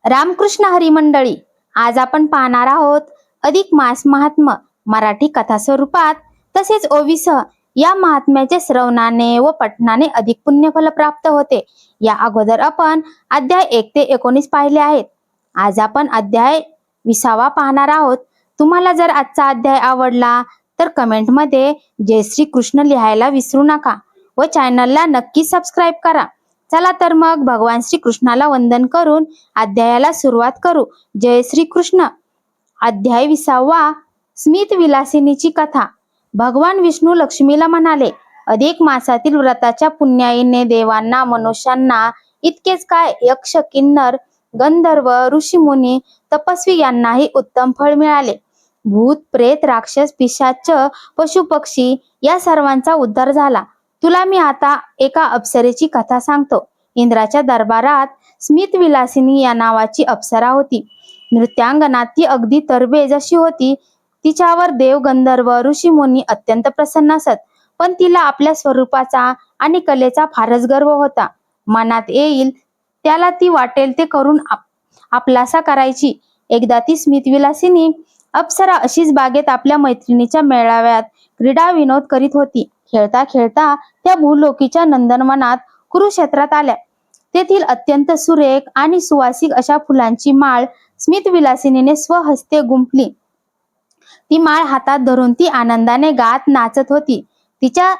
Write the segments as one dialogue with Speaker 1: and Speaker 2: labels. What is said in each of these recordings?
Speaker 1: रामकृष्ण हरी मंडळी, आज आपण पाहणार आहोत अधिक मास महात्म्य मराठी कथा स्वरूपात, तसेच ओविसह या महात्म्याचे श्रवणाने व पठणाने अधिक पुण्यफल प्राप्त होते. या अगोदर आपण अध्याय 1 ते 19 पाहिले आहेत. आज आपण अध्याय 20 पाहणार आहोत. तुम्हाला जर आजचा अध्याय आवडला तर कमेंटमध्ये जय श्री कृष्ण लिहायला विसरू नका व चॅनलला नक्की सबस्क्राईब करा. चला तर मग भगवान श्री कृष्णाला वंदन करून अध्यायाला सुरुवात करू. जय श्री कृष्ण. अध्याय 20. स्मित विलासिनीची कथा. भगवान विष्णू लक्ष्मीला म्हणाले, अधिक मासातील व्रताच्या पुण्याईने देवांना, मनुष्यांना इतकेच काय, यक्ष, किन्नर, गंधर्व, ऋषीमुनी, तपस्वी यांनाही उत्तम फळ मिळाले. भूत, प्रेत, राक्षस, पिशाच, पशु, पक्षी या सर्वांचा उद्धार झाला. तुला मी आता एका अप्सरेची कथा सांगतो. इंद्राच्या दरबारात स्मित विलासिनी या नावाची अप्सरा होती. नृत्यांगना ती अगदी तरबेज अशी होती. तिच्यावर देव, गंधर्व, ऋषीमुनी अत्यंत प्रसन्न असत. पण तिला आपल्या स्वरूपाचा आणि कलेचा फारच गर्व होता. मनात येईल त्याला ती वाटेल ते करून आपलासा करायची. एकदा ती स्मित विलासिनी अप्सरा अशीच बागेत आपल्या मैत्रिणीच्या मेळाव्यात क्रीडा विनोद करीत होती. खेळता खेळता त्या भूलोकीच्या नंदनवनात कुरुक्षेत्रात आल्या. तेथील अत्यंत सुरेख आणि सुवासिक अशा फुलांची माळ स्मित विलासिनीने स्वहस्ते गुंफली. ती माळ हातात धरून ती आनंदाने गात नाचत होती. तिच्या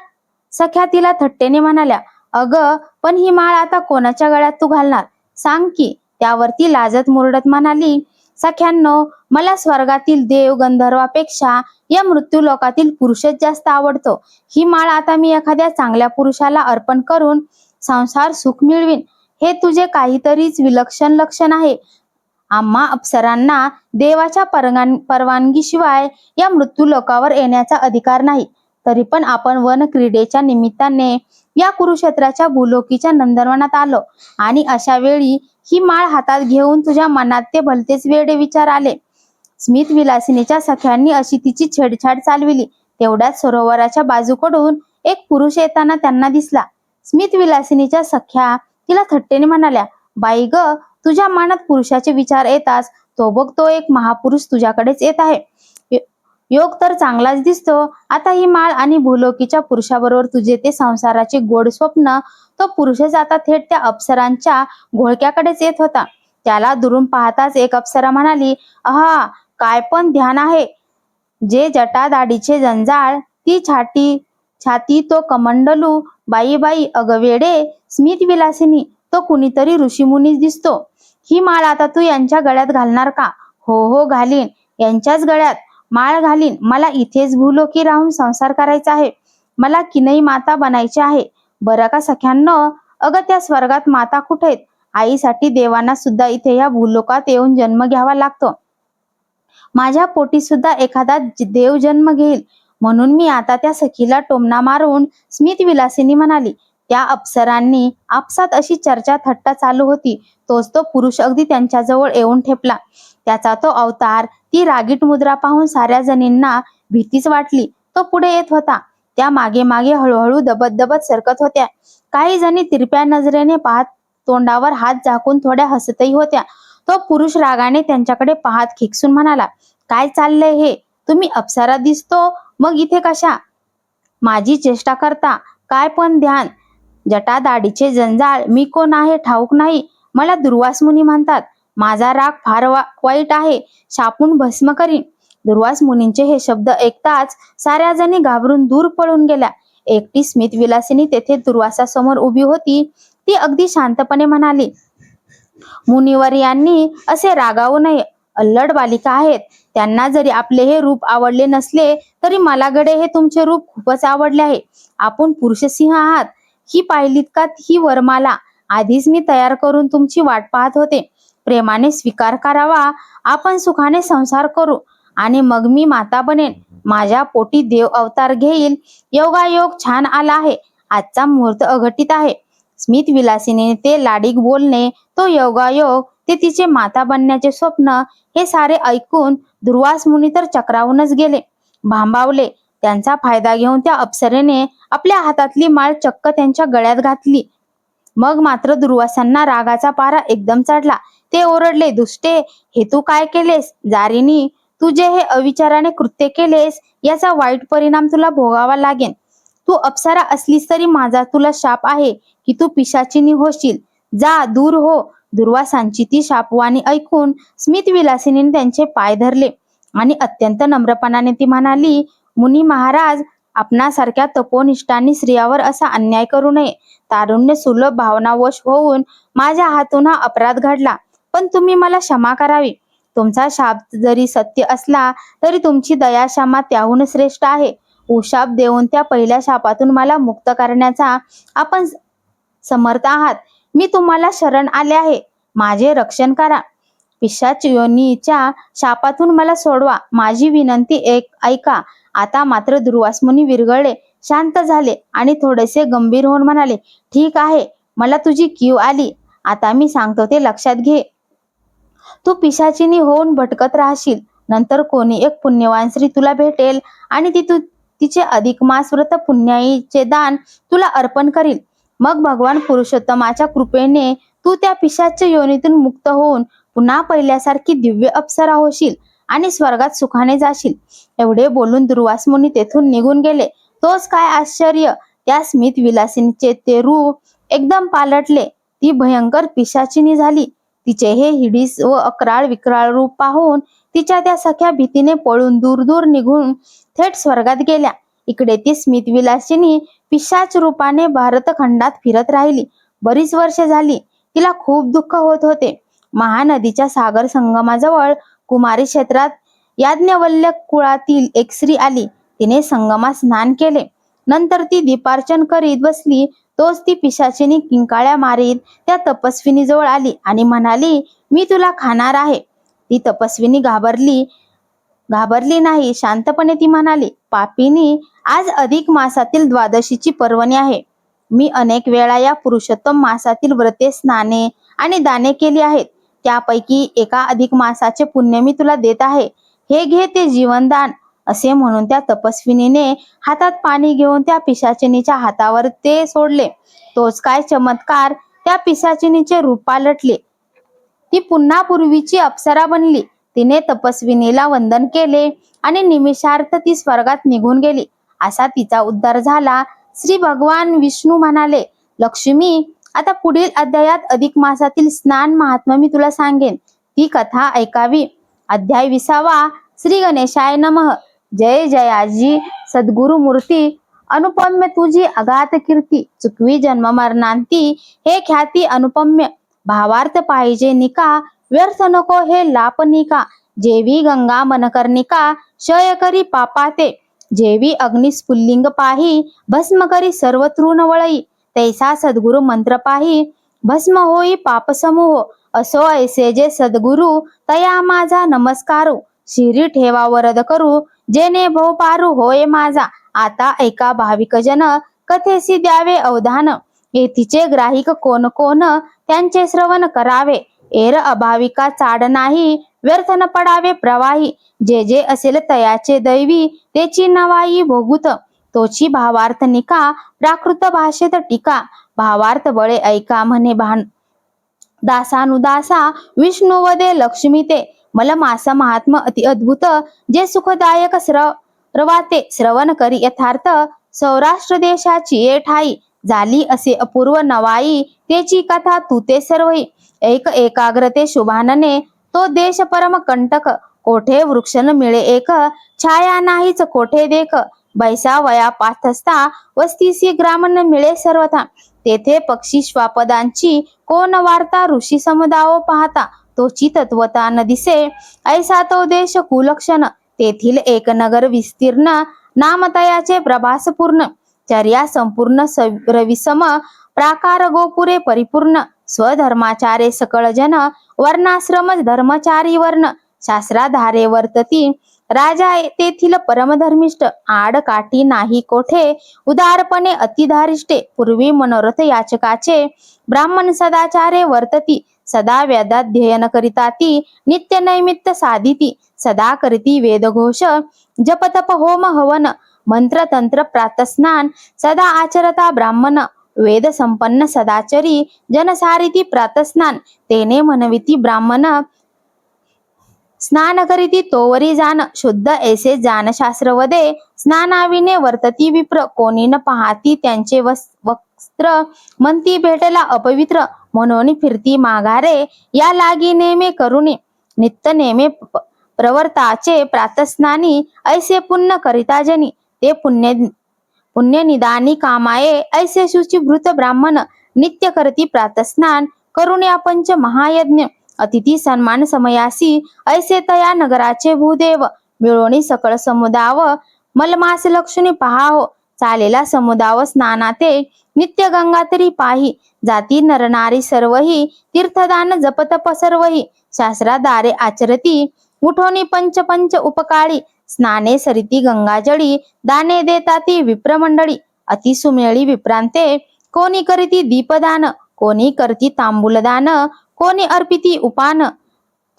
Speaker 1: सख्या तिला थट्टेने म्हणाल्या, अगं, पण ही माळ आता कोणाच्या गळ्यात तू घालणार, सांग की. त्यावर ती लाजत मुरडत म्हणाली, सख्यांनो, मला स्वर्गातील देव गंधर्वापेक्षा या मृत्यू लोकातील पुरुषच जास्त आवडतो. ही माळ आता मी एखाद्या चांगल्या पुरुषाला अर्पण करून संसार सुख मिळवीन. हे तुझे काहीतरीच विलक्षण लक्षण आहे. आम्हा अप्सरांना देवाच्या परवानगीशिवाय या मृत्यू लोकावर येण्याचा अधिकार नाही. तरी पण आपण वन क्रीडेच्या निमित्ताने या कुरुक्षेत्राच्या भूलोकीच्या नंदनवनात आलो आणि अशा वेळी ही माळ हातात घेऊन तुझ्या मनात ते भलतेच वेडे विचार आले. स्मित विलासिनीच्या सख्यांनी अशी तिची छेडछाड चालविली. तेवढ्यात सरोवराच्या बाजूकडून एक पुरुष येताना त्यांना दिसला. स्मित विलासिनीच्या सख्या तिला थट्टेने म्हणाल्या, बाई ग, तुझ्या मनात पुरुषाचे विचार येताच तो बघ, तो एक महापुरुष तुझ्याकडेच येत आहे. योग तर चांगलाच दिसतो. आता ही माळ आणि भूलोकीच्या पुरुषाबरोबर तुझे ते संसाराचे गोड स्वप्न, तो पुरुषच आता थेट त्या अप्सरांच्या घोळक्याकडेच येत होता. त्याला दुरून पाहताच एक अप्सरा म्हणाली, आहा, काय पण ध्यान आहे. जे जटा दाढीचे जंजाळ, ती छाती तो कमंडलू, बाई बाई, अगवेडे, स्मित विलासिनी, तो कुणीतरी ऋषीमुनीच दिसतो. ही माळ आता तू यांच्या गळ्यात घालणार का? हो हो, घालीन. यांच्याच गळ्यात माळ घालीन. मला इथेच भूलोकी राहून संसार करायचा आहे. मला किनई माता बनायचे आहे. बरं का सख्यांनो? अगं, त्या स्वर्गात माता कुठे आहेत? आईसाठी देवांना सुद्धा इथे या भूलोकात येऊन जन्म घ्यावा लागतो. माझ्या पोटी सुद्धा एखादा देव जन्म घेईल. म्हणून मी आता त्या सखीला टोमणा मारून स्मित विलासिनी म्हणाली. त्या अप्सरांनी आपसात अशी चर्चा थट्टा चालू होती. तोच तो पुरुष अगदी त्यांच्याजवळ येऊन ठेपला. त्याचा तो अवतार, ती रागीट मुद्रा पाहून साऱ्या जणींना भीतीच वाटली. तो पुढे येत होता. त्या मागे मागे हळूहळू दबत दबत सरकत होत्या. काही जणी तिरप्या नजरेने पाहत, तोंडावर हात झाकून थोड्या हसतही होत्या. तो पुरुष रागाने त्यांच्याकडे पाहत खिकसून म्हणाला, काय चाललंय हे? तुम्ही अप्सरा दिसतो, मग इथे कशा? माझी चेष्टा करता? काय पण ध्यान, जटा दाढीचे जंजाळ, मी कोण आहे ठाऊक नाही. मला दुर्वास मुनी म्हणतात. माझा राग फार वाईट आहे, शापून भस्म करीन. दुर्वास मुनींचे हे शब्द ऐकताच साऱ्या जणी घाबरून दूर पळून गेल्या. एकटी स्मित विलासिनी तेथे दुर्वासासमोर उभी होती. ती अगदी शांतपणे म्हणाली, मुनिवर यांनी असे रागावू नये. अल्लड बालिका आहेत. त्यांना जरी आपले हे रूप आवडले नसले तरी मला गडे हे तुमचे रूप खूपच आवडले आहे. आपण पुरुषसिंह आहात. ही पाहिलीत का ही वरमाला? आधीच मी तयार करून तुमची वाट पाहत होते. प्रेमाने स्वीकार करावा. आपण सुखाने संसार करू आणि मग मी माता बनेन. माझ्या पोटी देव अवतार घेईल. योगायोग छान आला आहे. आजचा मुहूर्त अघटित आहे. स्मित विलासिनीने ते लाडिक बोलणे, तो योगायोग, ते तिचे माता बनण्याचे स्वप्न, हे सारे ऐकून दुर्वास मुनी तर चक्रावूनच गेले, भांबावले. त्यांचा फायदा घेऊन त्या अप्सरेने आपल्या हातातली माळ चक्क त्यांच्या गळ्यात घातली. मग मात्र दुर्वासांना रागाचा पारा एकदम चढला. ते ओरडले, दुष्टे, हे तू काय केलेस? जारिनी, तू जे हे अविचाराने कृत्य केलेस याचा वाईट परिणाम तुला भोगावा लागेल. तू अप्सरा असलीस तरी माझा तुला शाप आहे की तू पिशाचिनी होशील. जा, दूर हो. दुर्वासांची ती शापवाणी ऐकून स्मित विलासिनीने त्यांचे पाय धरले आणि अत्यंत नम्रपणाने ती म्हणाली, मुनी महाराज, आपणासारख्या तपोनिष्ठांनी स्त्रियावर असा अन्याय करू नये. तारुण्य सुलभ भावनावश होऊन माझ्या हातून हा अपराध घडला, पण तुम्ही मला क्षमा करावी. तुमचा शाप जरी सत्य असला तरी तुमची दया क्षमा त्याहून श्रेष्ठ आहे. उशाप देऊन त्या पहिल्या शापातून मला मुक्त करण्याचा आपण समर्थ आहात. मी तुम्हाला शरण आले आहे. माझे रक्षण करा. पिशाच योनीच्या शापातून मला सोडवा. माझी विनंती ऐका. आता मात्र दुर्वास मुनी विरघळले, शांत झाले आणि थोडेसे गंभीर होऊन म्हणाले, ठीक आहे, मला तुझी कीव आली. आता मी सांगतो ते लक्षात घे. तू पिशाचिनी होऊन भटकत राहशील. नंतर कोणी एक पुण्यवान स्त्री तुला भेटेल आणि ती तिचे अधिक मास व्रत पुण्याईचे दान तुला अर्पण करील. मग भगवान पुरुषोत्तमाच्या कृपेने तू त्या पिशाच योनीतून मुक्त होऊन पुन्हा पहिल्यासारखी दिव्य अप्सरा होशील आणि स्वर्गात सुखाने जाशील. एवढे बोलून दुर्वास मुनी तेथून निघून गेले. तोच काय आश्चर्य, त्या स्मित विलासिनीचे ते रूप एकदम पालटले. ती भयंकर पिशाचिनी झाली. तिचे हे हिडीस व अक्राळ विक्राळ रूप पाहून तिच्या त्या सख्या भीतीने पळून दूर दूर निघून थेट स्वर्गात गेल्या. इकडे ती स्मित विलासिनी पिशाच रूपाने भारतखंडात फिरत राहिली. बरीच वर्षे झाली. तिला खूप दुःख होत होते. महानदीच्या सागर संगमाजवळ कुमारी क्षेत्रात याज्ञवल्क्य कुळातील एक स्त्री आली. तिने संगमात स्नान केले. नंतर ती दीपार्चन करीत बसली. तोच ती पिशाचिनी किंकाळ्या मारीत त्या तपस्विनी जवळ आली आणि म्हणाली, मी तुला खाणार आहे. ती तपस्विनी घाबरली नाही. शांतपणे ती म्हणाली, पापिनी, आज अधिक मासातील द्वादशीची पर्वणी आहे. मी अनेक वेळा या पुरुषोत्तम मासातील व्रते, स्नाने आणि दाने केली आहेत. त्यापैकी एका अधिक मासाचे पुण्य मी तुला देत आहे. हे घे ते जीवनदान. असे म्हणून त्या तपस्विनीने हातात पाणी घेऊन त्या पिशाचिनीच्या हातावर ते सोडले. तोच काय चमत्कार, त्या पिशाचिनीचे रूप पालटले. ती पुन्हा पूर्वीची अप्सरा बनली. तिने तपस्विनीला वंदन केले आणि निमिषार्थ ती स्वर्गात निघून गेली. असा तिचा उद्धार झाला. श्री भगवान विष्णू म्हणाले, लक्ष्मी, आता पुढील अध्यायात अधिक मासातील स्नान महात्म्य मी तुला सांगेन. ती कथा ऐकावी. अध्याय 20. श्री गणेशाय नमः. जय जयाजी सद्गुरु मूर्ती. अनुपम्य तुझी अगाध कीर्ती. चुकवी जन्म मरणांती. हे ख्याती अनुपम्य. भावार्थ पाहिजे निका. व्यर्थ नको हे लापनिका. जेवी गंगा मनकर्णिका. क्षय करी पापाते. जेवी अग्निस्फुल्लिंग पाही. भस्म करी सर्व तृण वळई. तैसा सद्गुरु मंत्र पाही. भस्म होई पाप समूह. असो ऐसे जे सद्गुरु. तया माझा नमस्कारू. शिरी ठेवा वरद करू. जेने भव पारू होय माझा. आता ऐका भाविक जन. कथेसी द्यावे अवधान. येथीचे ग्राहिक कोण कोण. त्यांचे श्रवण करावे. एर अभाविका चाड नाही. व्यर्थ न पडावे प्रवाही. जे जे असेल तयाचे दैवी. तेची नवाई भोगूत. तोची भावार्थ निका. प्राकृत भाषेत टीका. भावार्थ बळे ऐका म्हणे दासानुदासा. विष्णू वदे लक्ष्मी ते. मल मास महात्म अति अद्भुत. जे सुखदायक रवाते. श्रवण करी यथार्थ. सौराष्ट्र देशाची ये ठाई. झाली असे अपूर्व नवाई. तेची कथा तू ते सर्वही. एकाग्रते शुभानने. तो देश परम कंटक. कोठे वृक्ष न मिळे एक. छाया नाहीच कोठे देख. बैसा वया पाथस्था. वस्तीसी ग्राम न मिळे सर्वथा. तेथे पक्षी श्वापदांची. कोण वार्ता ऋषी समुदाव पाहता. तोची तत्वता न दिसे. ऐसा तो देश कुलक्षण. तेथील एक नगर विस्तीर्ण. नामतयाचे प्रभास पूर्ण. चर्या संपूर्ण रविसम. प्राकार गोपुरे परिपूर्ण. स्वधर्माचारे सकळ जन. वर्णाश्रम धर्मचारी वर्ण. शास्त्राधारे वर्तती. राजा तेथील परमधर्मिष्ठ. आड काठी नाही कोठे. उदारपणे अतिधारिष्टे. पूर्वी मनोरथ याचकाचे. ब्राह्मण सदाचारे वर्तती. सदा वेदाध्ययन करिता ती. नित्य नैमित्त साधिती. सदा करीती वेदघोष. जपतप होम हवन. मंत्र तंत्र प्रातस्नान. सदा आचरता ब्राह्मण. वेद संपन्न सदाचरी जनसारिती प्रातस्नान तेने म्हणविती ब्राह्मण स्नान करीती तोवरी जाण शुद्ध ऐसे जानशास्त्र वदे स्नानाविने वर्तती विप्र कोणी न पाहती त्यांचे वस्त्र म्हणती भेटला अपवित्र म्हणून फिरती माघारे या लागी नेमे करुणी नित्य नेमे प्रवर्ताचे प्रातस्नानी ऐसे पुण्य करिता जनी ते पुण्य निदानी कामाये ऐसे शुचिभृत ब्राह्मण नित्य करती प्रातस्नान करुण्या पंच महायज्ञ अतिथी सन्मान समयासी ऐसे तया नगराचे भूदेव मिळवणी सकळ समुदाव मलमास लक्षणी पहाव चालेला समुदाव स्नानाते नित्य गंगा तरी पाही जाती नरनारी सर्वही तीर्थदान जपतप सर्वही शास्त्रादारे आचरती उठोनी पंच पंच उपकाळी स्नाने सरिती गंगाजळी दाने देताती विप्रमंडळी अति सुमेळी विप्रांते कोणी करीती दीपदान कोणी करती तांबूलदान कोणी अर्पिती उपान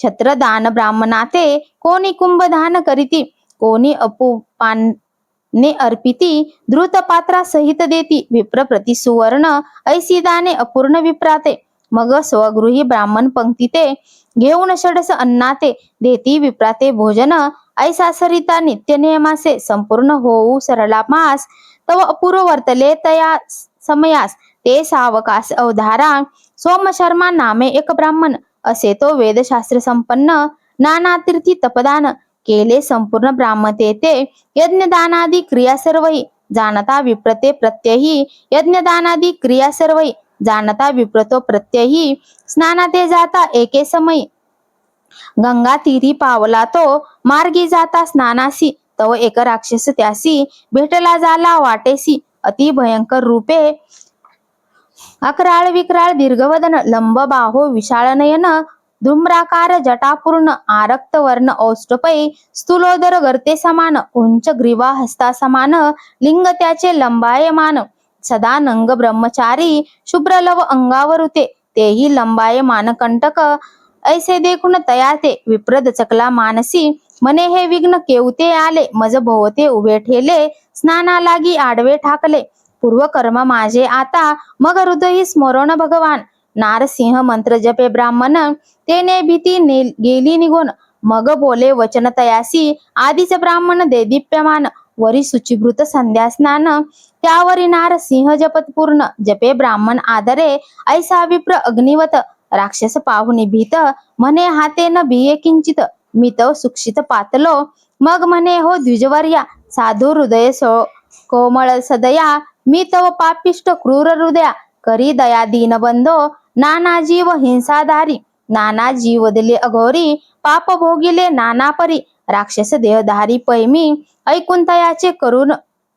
Speaker 1: छत्रदान ब्राह्मणाते कोणी कुंभदान करीती कोणी अपुपाने अर्पिती द्रुत पात्रा सहित देती विप्र प्रति सुवर्ण ऐसी दाने अपूर्ण विप्राते मग स्वगृही ब्राह्मण पंक्तीते घेऊन षडस अन्नाते देती विप्राते भोजन ऐसा सरिता नित्य नियमासे संपूर्ण होऊ सरला मास तव अपूर्व वर्तले तया समयास ते सावकास अवधारा सोम शर्मा नामे एक ब्राह्मण असे तो वेदशास्त्र संपन्न नाना तीर्थी तपदान केले संपूर्ण ब्राह्मते ते यज्ञदानादी क्रिया सर्वही जाणता विप्रते प्रत्यही यज्ञदानादी क्रिया सर्वही जाणता विप्रतो प्रत्यही स्नानाते जाता एके समयी गंगा तीरी पावला तो मार्गी जाता स्नानासी तव एक राक्षस त्यासी भेटला झाला वाटेसी अति भयंकर रूपे अकराळ विक्राळ दीर्घवदन लंब बाहो विशाळ नयन धूम्राकार जटापूर्ण आरक्त वर्ण औष्टपै स्थूलोदर गर्ते समान उंच ग्रीवा हस्ता समान लिंग त्याचे लंबायमान सदा नंग ब्रह्मचारी शुभ्र लव अंगावरुते तेही लंबायमान कंटक ऐसे देखून तयाते विप्रद चकला मानसी मने हे विघ्न केवते आले मज भोवते उभे ठेले स्नाना लागी आडवे ठाकले पूर्व कर्म माझे आता मग हृदयी स्मरण भगवान नारसिंह मंत्र जपे ब्राह्मण तेने भीती गेली निघून मग बोले वचन तयासी आधीच ब्राह्मण देदीप्यमान वरी शुचिभृत संध्या स्नान त्यावरी नारसिंह जपत पूर्ण जपे ब्राह्मण आदरे ऐसा विप्र अग्निवत राक्षस पाहुनी भीत म्हणे हाते न भिये किंचित मी तव सुक्षित पातलो मग म्हणे हो द्विजवर्या साधू हृदय कोमळ सदया मी तव पापिष्ट क्रूर हृदया करी दया दीनबंधो नाना जीव हिंसाधारी नाना जीव दिले अघोरी पाप भोगिले नाना परी राक्षस देहधारी पैमी ऐकून तयाचे करून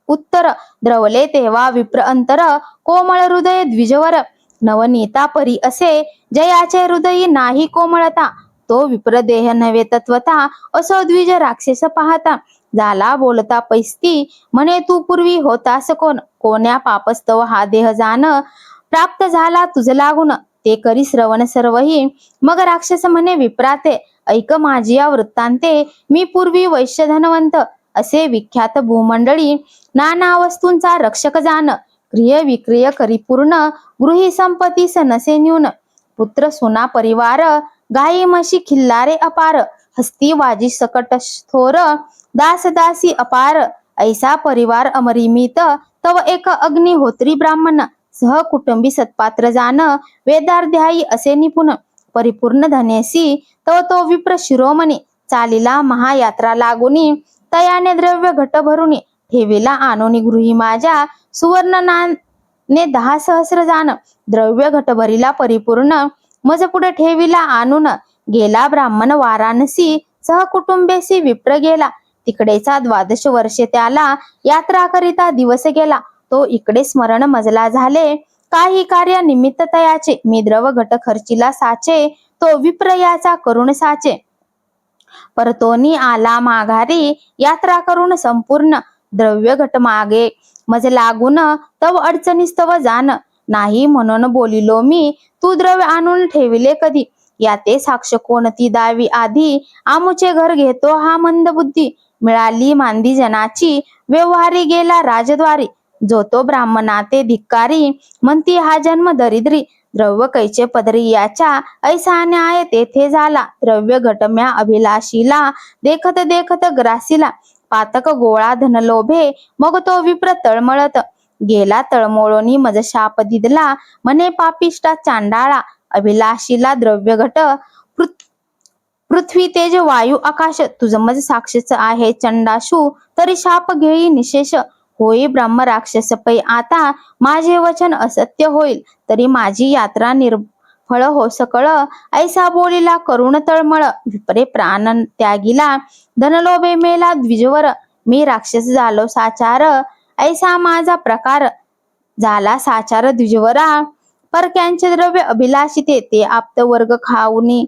Speaker 1: उत्तर द्रवले तेव्हा विप्र अंतर कोमळ हृदय द्विजवर नवनीता परी असे जयाचे हृदयी नाही कोमळता तो विप्र देह नव्हे तत्वता असो द्विज राक्षस पाहता झाला बोलता पैस्ती म्हणे तू पूर्वी होतास कोण कोण्या पापस्तव हा देह जाण प्राप्त झाला तुझ लागून ते करी श्रवण सर्वही मग राक्षस म्हणे विप्राते ऐक माझी या वृत्तांते मी पूर्वी वैश्य धनवंत असे विख्यात भूमंडळी नाना वस्तूंचा रक्षक जाण क्रिय विक्रिय करी पूर्ण गृही संपत्तीस नसे न्यून पुत्र सुना परिवार गाई म्हशी खिल्लारे अपार हस्ती वाजी सकट थोर दास दासी अपार ऐसा परिवार अमरिमित तव एक अग्निहोत्री ब्राह्मण सहकुटुंबी सत्पात्र जाण वेदाध्यायी असे निपुण परिपूर्ण धनेसी तव तो विप्र शिरोमणी चालीला महायात्रा लागुनी तयाने द्रव्य घट भरुनी ठेवीला आणूनी गृही माझ्या सुवर्ण नाने 10 सहस्र जाण द्रव्य घट भरिला परिपूर्ण मज पुढे ठेवीला आणून गेला ब्राह्मण वाराणसी सहकुटुंबेसी विप्र गेला तिकडेचा 12 वर्षे त्याला यात्रा करिता दिवस गेला तो इकडे स्मरण मजला झाले काही कार्य निमित्त तयाचे मी द्रव घट खर्चिला साचे तो विप्र याचा करुण साचे परतोनी आला माघारी यात्रा करून संपूर्ण द्रव्य घट मागे मज लागून तव अडचणीस तव जाण नाही म्हणून बोलिलो मी तू द्रव्य आणून ठेविले कधी याते साक्ष कोणती दावी आधी आमुचे घर घेतो हा मंद बुद्धी मिळाली मांदी जनाची व्यवहारी गेला राजद्वारी जो तो ब्राह्मणा ते धिक्कारी, म्हणती हा जन्म दरिद्री. द्रव्य कैचे पदरी याच्या, ऐसा न्याय तेथे झाला. द्रव्य घटम्या अभिलाषीला, देखत देखत ग्रासीला. पातक गोळा धनलोभे, मग तो विप्र तळमळत गेला. तळमळोनी मज शाप दिदला, म्हणे पापिष्टा चांडाळा. अभिलाषीला द्रव्य घट, पृथ्वी तेज वायू आकाश, तुझ मज साक्षीच आहे चंडाशू. तरी शाप घेई निशेष, होई ब्रह्म राक्षस पै आता. माझे वचन असत्य होईल, तरी माझी यात्रा निर्फळ हो सकळ. ऐसा बोलिला करुण तळमळ, विपरे प्राण त्यागिला. धनलोभे मेला द्विजवर, मी राक्षस झालो साचार. ऐसा माझा प्रकार झाला साचार द्विजवरा. परक्यांचे द्रव्य अभिलाषिते, ते आप्त वर्ग खाऊनी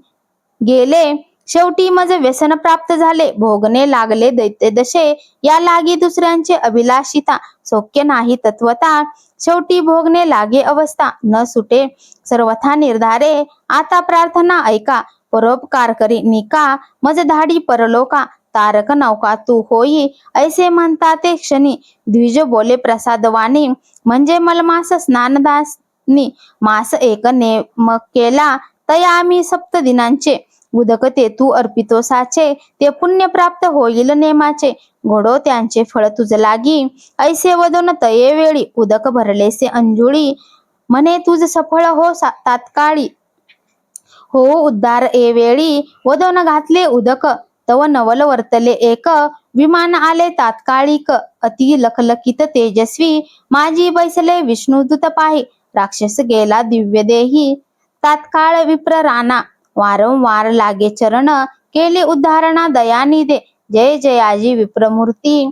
Speaker 1: गेले. शेवटी मज व्यसन प्राप्त झाले, भोगणे लागले दैत्य दशे. या लागी दुसऱ्यांचे अभिलाषिता, शोक्य नाही तत्वता. शेवटी भोगणे लागे अवस्था, न सुटे सर्वथा निर्धारे. आता प्रार्थना ऐका, परोपकार करी निका. मज धाडी परलोका, तारक नौका तू होई. ऐसे म्हणता ते क्षणी, द्विज बोले प्रसादवाणी. म्हणजे मलमास स्नानदासनी, मास एक नेम केला. तया आम्ही सप्त दिनांचे, उदक ते तू अर्पितो साचे. ते पुण्य प्राप्त होईल नेमाचे, घडो त्यांचे फळ तुझ लागी. ऐसे वदन तये वेळी, उदक भरलेसे अंजुळी. म्हणे तुझ सफळ हो तात्काळी, हो उद्धार ए वेळी. वदन घातले उदक, तव नवल वर्तले एक. विमान आले तात्काळिक, अति लखलखित तेजस्वी. माझी बैसले विष्णुदूत पाही, राक्षस गेला दिव्य देही. तात्काळ विप्र राणा, वारंवार लागे चरण. केले उद्धारणा दयानिधे, जय जयाजी विप्रमूर्ती.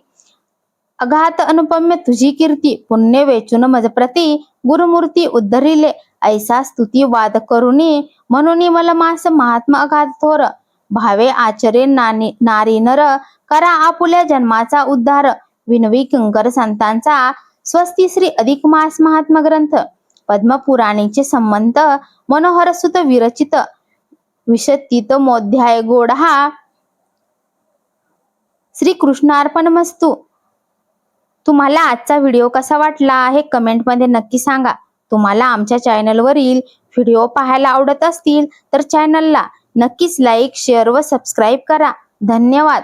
Speaker 1: अघात अनुपम्य तुझी कीर्ती, पुण्य वेचून मज प्रती. गुरुमूर्ती उद्धरिले, ऐसा स्तुती वाद करुणी. म्हणून मलमास महात्मा अघात थोर, भावे आचरे नारी नर. करा आपुल्या जन्माचा उद्धार, विनवी किंकर संतांचा. स्वस्ती श्री अधिक मास महात्मा ग्रंथ, पद्मपुराणीचे संमंत. मनोहर सुत विरचित, विशतीत मोध्याय गोडहा. श्री कृष्णार्पणमस्तु. तुम्हाला आजचा व्हिडिओ कसा वाटला हे कमेंटमध्ये नक्की सांगा. तुम्हाला आमच्या चॅनलवरील व्हिडिओ पाहायला आवडत असतील तर चॅनलला नक्कीच लाईक, शेअर व सबस्क्राईब करा. धन्यवाद.